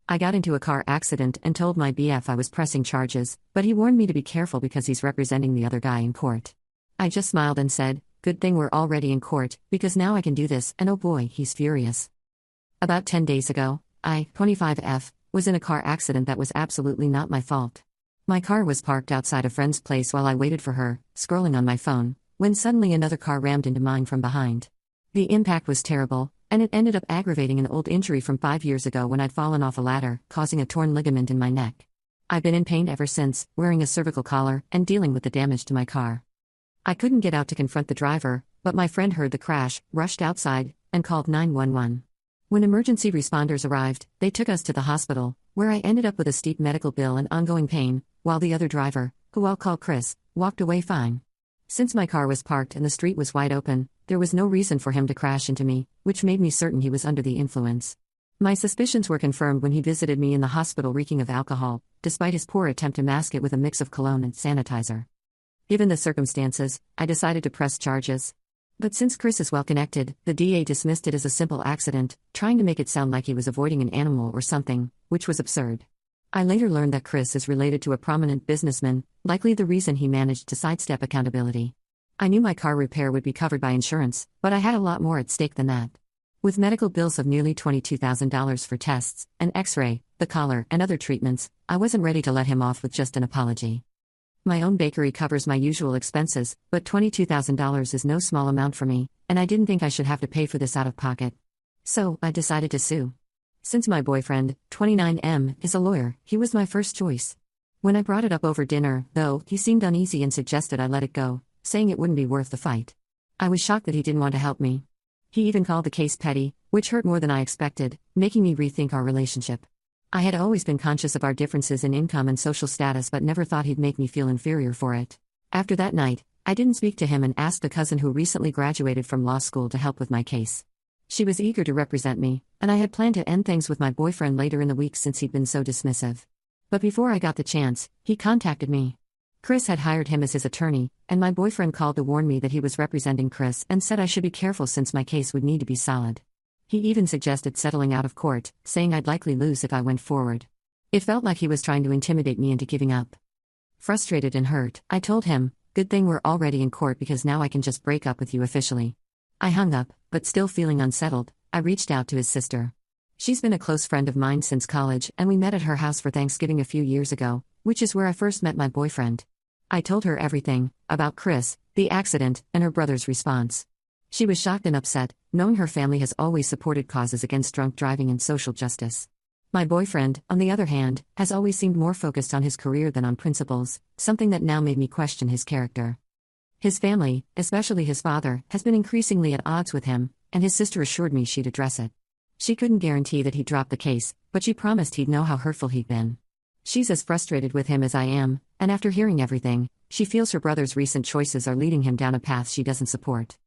I got into a car accident and told my BF I was pressing charges, but he warned me to be careful because he's representing the other guy in court. I just smiled and said, "Good thing we're already in court, because now I can do this," and oh boy, he's furious. About 10 days ago, I, 25F, was in a car accident that was absolutely not my fault. My car was parked outside a friend's place while I waited for her, scrolling on my phone, when suddenly another car rammed into mine from behind. The impact was terrible, and it ended up aggravating an old injury from 5 years ago when I'd fallen off a ladder, causing a torn ligament in my neck. I've been in pain ever since, wearing a cervical collar and dealing with the damage to my car. I couldn't get out to confront the driver, but my friend heard the crash, rushed outside, and called 911. When emergency responders arrived, they took us to the hospital, where I ended up with a steep medical bill and ongoing pain, while the other driver, who I'll call Chris, walked away fine. Since my car was parked and the street was wide open, there was no reason for him to crash into me, which made me certain he was under the influence. My suspicions were confirmed when he visited me in the hospital reeking of alcohol, despite his poor attempt to mask it with a mix of cologne and sanitizer. Given the circumstances, I decided to press charges. But since Chris is well connected, the DA dismissed it as a simple accident, trying to make it sound like he was avoiding an animal or something, which was absurd. I later learned that Chris is related to a prominent businessman, likely the reason he managed to sidestep accountability. I knew my car repair would be covered by insurance, but I had a lot more at stake than that. With medical bills of nearly $22,000 for tests, an x-ray, the collar, and other treatments, I wasn't ready to let him off with just an apology. My own bakery covers my usual expenses, but $22,000 is no small amount for me, and I didn't think I should have to pay for this out of pocket. So, I decided to sue. Since my boyfriend, 29M, is a lawyer, he was my first choice. When I brought it up over dinner, though, he seemed uneasy and suggested I let it go, saying it wouldn't be worth the fight. I was shocked that he didn't want to help me. He even called the case petty, which hurt more than I expected, making me rethink our relationship. I had always been conscious of our differences in income and social status but never thought he'd make me feel inferior for it. After that night, I didn't speak to him and asked the cousin who recently graduated from law school to help with my case. She was eager to represent me, and I had planned to end things with my boyfriend later in the week since he'd been so dismissive. But before I got the chance, he contacted me. Chris had hired him as his attorney, and my boyfriend called to warn me that he was representing Chris and said I should be careful since my case would need to be solid. He even suggested settling out of court, saying I'd likely lose if I went forward. It felt like he was trying to intimidate me into giving up. Frustrated and hurt, I told him, "Good thing we're already in court because now I can just break up with you officially." I hung up, but still feeling unsettled, I reached out to his sister. She's been a close friend of mine since college, and we met at her house for Thanksgiving a few years ago, which is where I first met my boyfriend. I told her everything, about Chris, the accident, and her brother's response. She was shocked and upset, knowing her family has always supported causes against drunk driving and social justice. My boyfriend, on the other hand, has always seemed more focused on his career than on principles, something that now made me question his character. His family, especially his father, has been increasingly at odds with him, and his sister assured me she'd address it. She couldn't guarantee that he'd drop the case, but she promised he'd know how hurtful he'd been. She's as frustrated with him as I am, and after hearing everything, she feels her brother's recent choices are leading him down a path she doesn't support.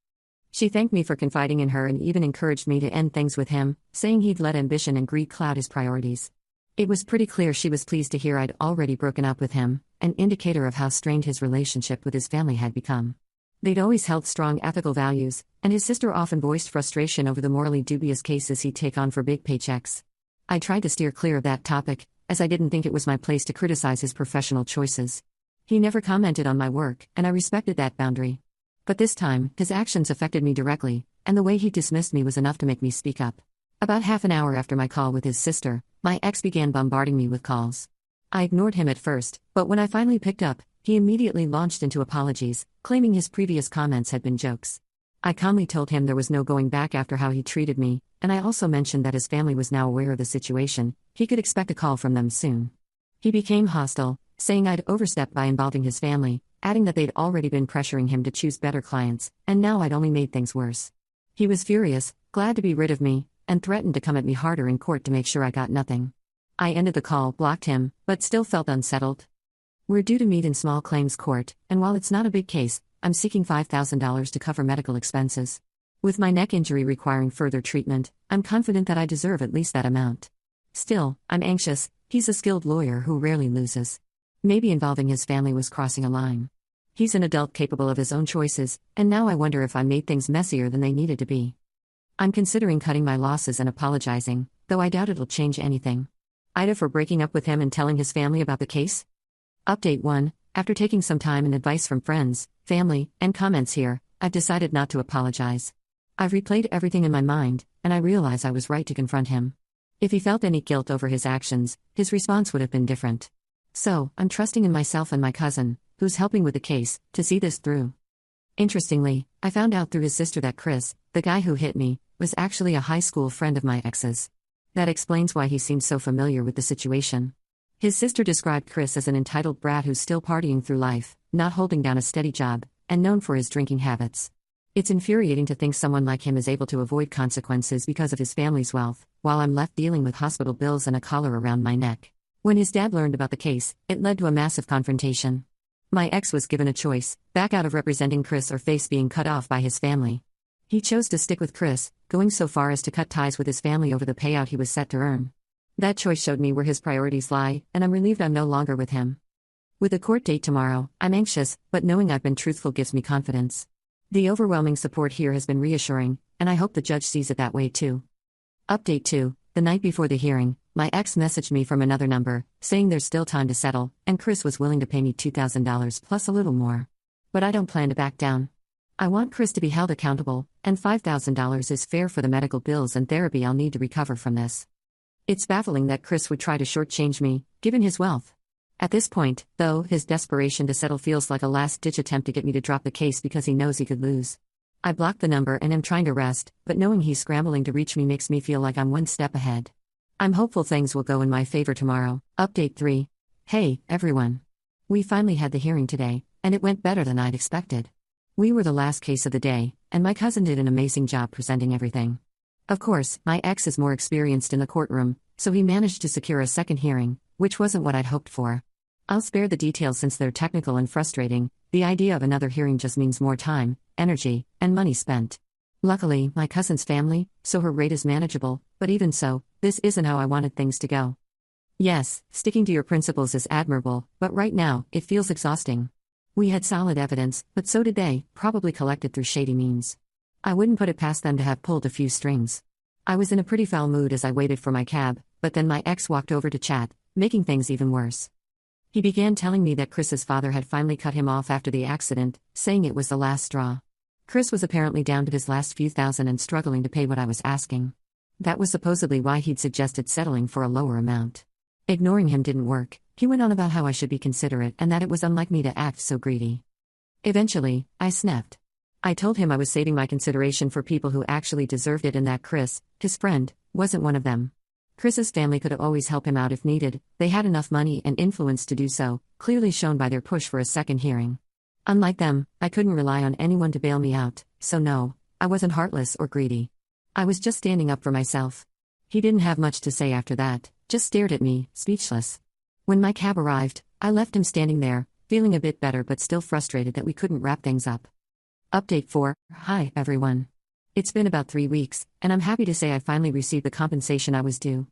She thanked me for confiding in her and even encouraged me to end things with him, saying he'd let ambition and greed cloud his priorities. It was pretty clear she was pleased to hear I'd already broken up with him, an indicator of how strained his relationship with his family had become. They'd always held strong ethical values, and his sister often voiced frustration over the morally dubious cases he'd take on for big paychecks. I tried to steer clear of that topic, as I didn't think it was my place to criticize his professional choices. He never commented on my work, and I respected that boundary. But this time, his actions affected me directly, and the way he dismissed me was enough to make me speak up. About half an hour after my call with his sister, my ex began bombarding me with calls. I ignored him at first, but when I finally picked up, he immediately launched into apologies, claiming his previous comments had been jokes. I calmly told him there was no going back after how he treated me, and I also mentioned that his family was now aware of the situation, he could expect a call from them soon. He became hostile, saying I'd overstepped by involving his family, adding that they'd already been pressuring him to choose better clients, and now I'd only made things worse. He was furious, glad to be rid of me, and threatened to come at me harder in court to make sure I got nothing. I ended the call, blocked him, but still felt unsettled. We're due to meet in small claims court, and while it's not a big case, I'm seeking $5,000 to cover medical expenses. With my neck injury requiring further treatment, I'm confident that I deserve at least that amount. Still, I'm anxious, he's a skilled lawyer who rarely loses. Maybe involving his family was crossing a line. He's an adult capable of his own choices, and now I wonder if I made things messier than they needed to be. I'm considering cutting my losses and apologizing, though I doubt it'll change anything. Ida for breaking up with him and telling his family about the case? Update 1. After taking some time and advice from friends, family, and comments here, I've decided not to apologize. I've replayed everything in my mind, and I realize I was right to confront him. If he felt any guilt over his actions, his response would have been different. So, I'm trusting in myself and my cousin, who's helping with the case, to see this through. Interestingly, I found out through his sister that Chris, the guy who hit me, was actually a high school friend of my ex's. That explains why he seemed so familiar with the situation. His sister described Chris as an entitled brat who's still partying through life, not holding down a steady job, and known for his drinking habits. It's infuriating to think someone like him is able to avoid consequences because of his family's wealth, while I'm left dealing with hospital bills and a collar around my neck. When his dad learned about the case, it led to a massive confrontation. My ex was given a choice: back out of representing Chris or face being cut off by his family. He chose to stick with Chris, going so far as to cut ties with his family over the payout he was set to earn. That choice showed me where his priorities lie, and I'm relieved I'm no longer with him. With the court date tomorrow, I'm anxious, but knowing I've been truthful gives me confidence. The overwhelming support here has been reassuring, and I hope the judge sees it that way too. Update 2. The night before the hearing, my ex messaged me from another number, saying there's still time to settle, and Chris was willing to pay me $2,000 plus a little more. But I don't plan to back down. I want Chris to be held accountable, and $5,000 is fair for the medical bills and therapy I'll need to recover from this. It's baffling that Chris would try to shortchange me, given his wealth. At this point, though, his desperation to settle feels like a last-ditch attempt to get me to drop the case because he knows he could lose. I blocked the number and am trying to rest, but knowing he's scrambling to reach me makes me feel like I'm one step ahead. I'm hopeful things will go in my favor tomorrow. Update 3. Hey, everyone. We finally had the hearing today, and it went better than I'd expected. We were the last case of the day, and my cousin did an amazing job presenting everything. Of course, my ex is more experienced in the courtroom, so he managed to secure a second hearing, which wasn't what I'd hoped for. I'll spare the details since they're technical and frustrating. The idea of another hearing just means more time, energy, and money spent. Luckily, my cousin's family, so her rate is manageable, but even so, this isn't how I wanted things to go. Yes, sticking to your principles is admirable, but right now, it feels exhausting. We had solid evidence, but so did they, probably collected through shady means. I wouldn't put it past them to have pulled a few strings. I was in a pretty foul mood as I waited for my cab, but then my ex walked over to chat, making things even worse. He began telling me that Chris's father had finally cut him off after the accident, saying it was the last straw. Chris was apparently down to his last few thousand and struggling to pay what I was asking. That was supposedly why he'd suggested settling for a lower amount. Ignoring him didn't work. He went on about how I should be considerate and that it was unlike me to act so greedy. Eventually, I snapped. I told him I was saving my consideration for people who actually deserved it and that Chris, his friend, wasn't one of them. Chris's family could always help him out if needed. They had enough money and influence to do so, clearly shown by their push for a second hearing. Unlike them, I couldn't rely on anyone to bail me out, so no, I wasn't heartless or greedy. I was just standing up for myself. He didn't have much to say after that, just stared at me, speechless. When my cab arrived, I left him standing there, feeling a bit better but still frustrated that we couldn't wrap things up. Update 4. Hi, everyone. It's been about 3 weeks, and I'm happy to say I finally received the compensation I was due.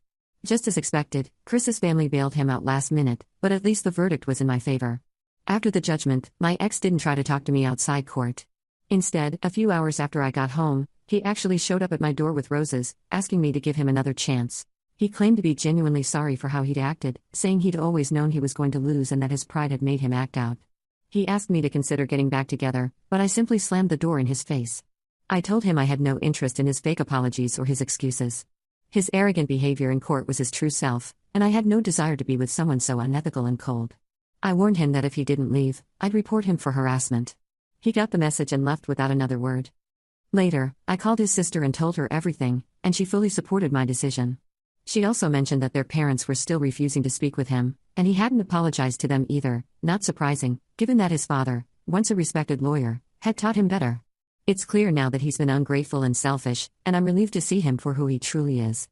Just as expected, Chris's family bailed him out last minute, but at least the verdict was in my favor. After the judgment, my ex didn't try to talk to me outside court. Instead, a few hours after I got home, he actually showed up at my door with roses, asking me to give him another chance. He claimed to be genuinely sorry for how he'd acted, saying he'd always known he was going to lose and that his pride had made him act out. He asked me to consider getting back together, but I simply slammed the door in his face. I told him I had no interest in his fake apologies or his excuses. His arrogant behavior in court was his true self, and I had no desire to be with someone so unethical and cold. I warned him that if he didn't leave, I'd report him for harassment. He got the message and left without another word. Later, I called his sister and told her everything, and she fully supported my decision. She also mentioned that their parents were still refusing to speak with him, and he hadn't apologized to them either, not surprising, given that his father, once a respected lawyer, had taught him better. It's clear now that he's been ungrateful and selfish, and I'm relieved to see him for who he truly is.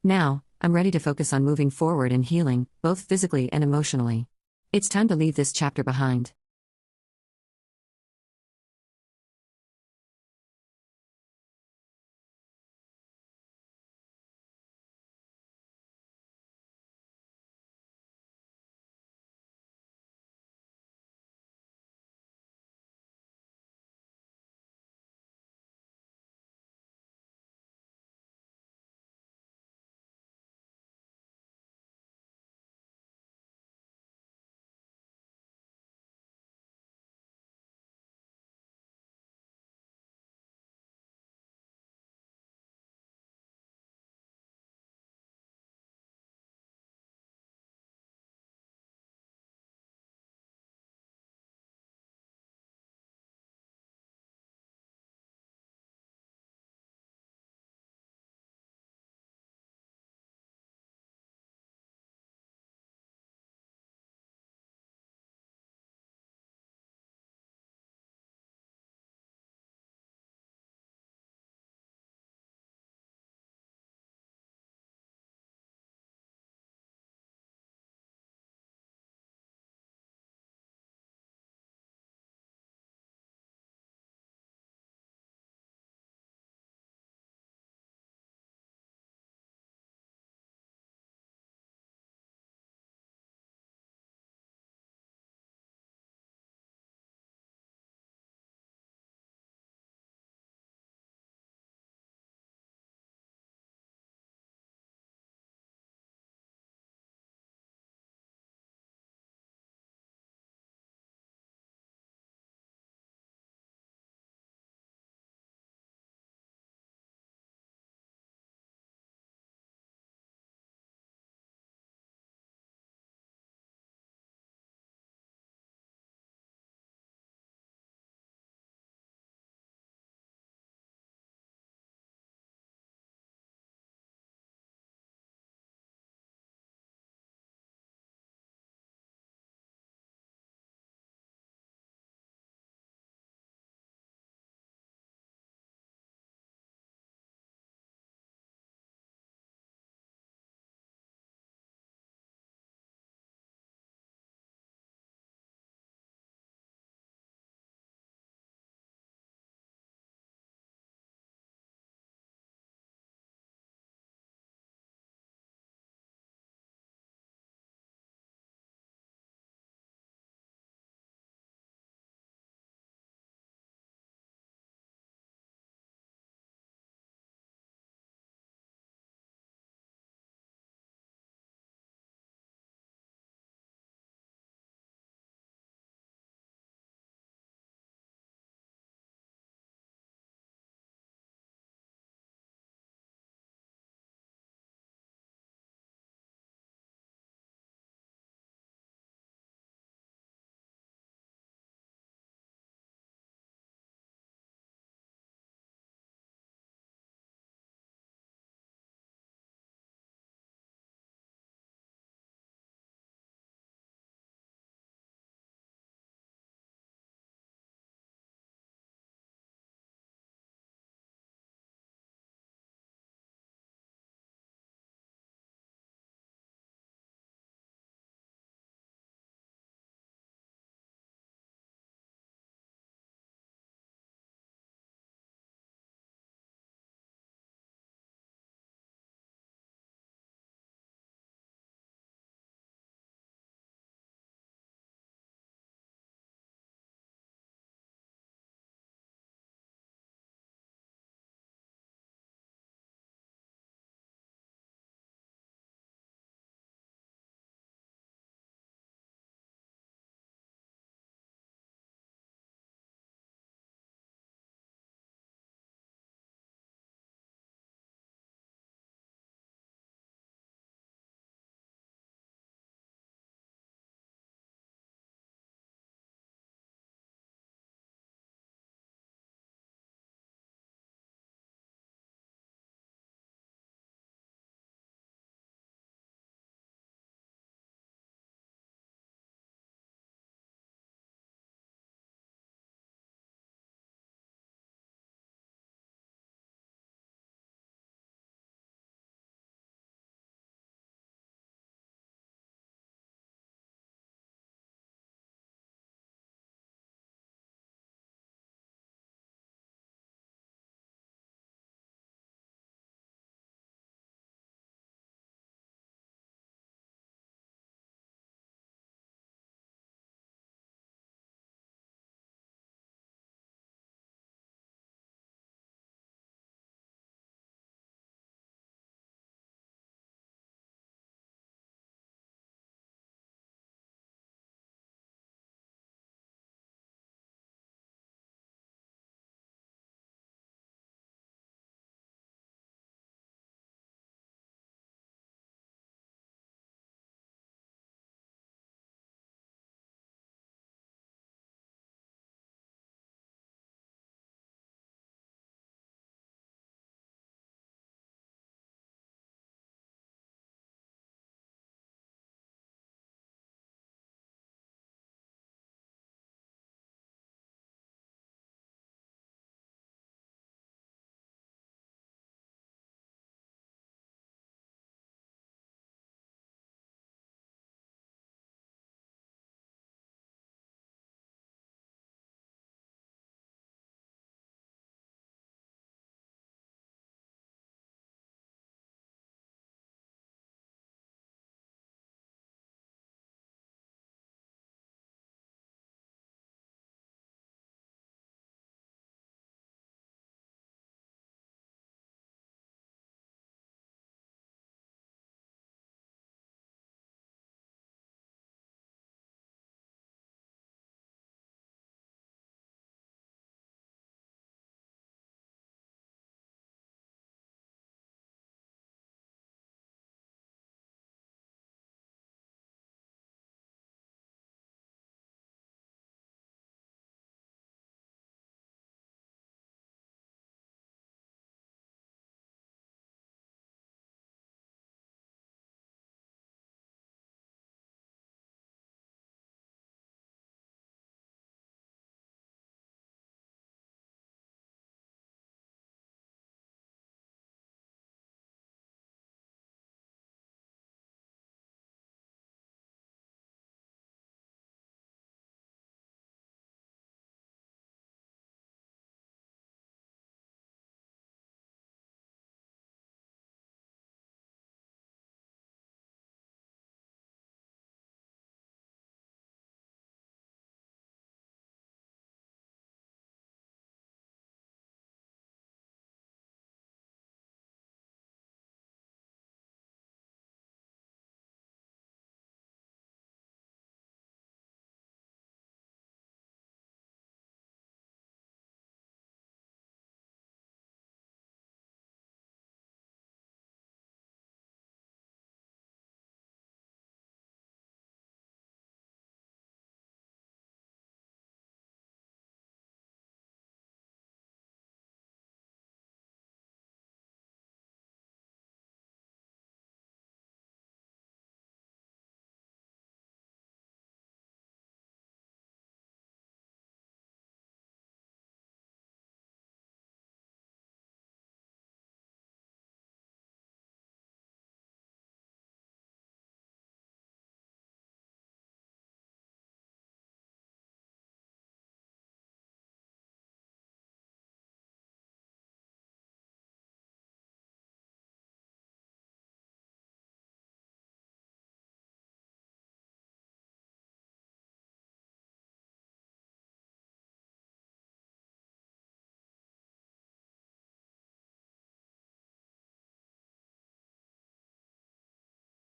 Now, I'm ready to focus on moving forward and healing, both physically and emotionally. It's time to leave this chapter behind.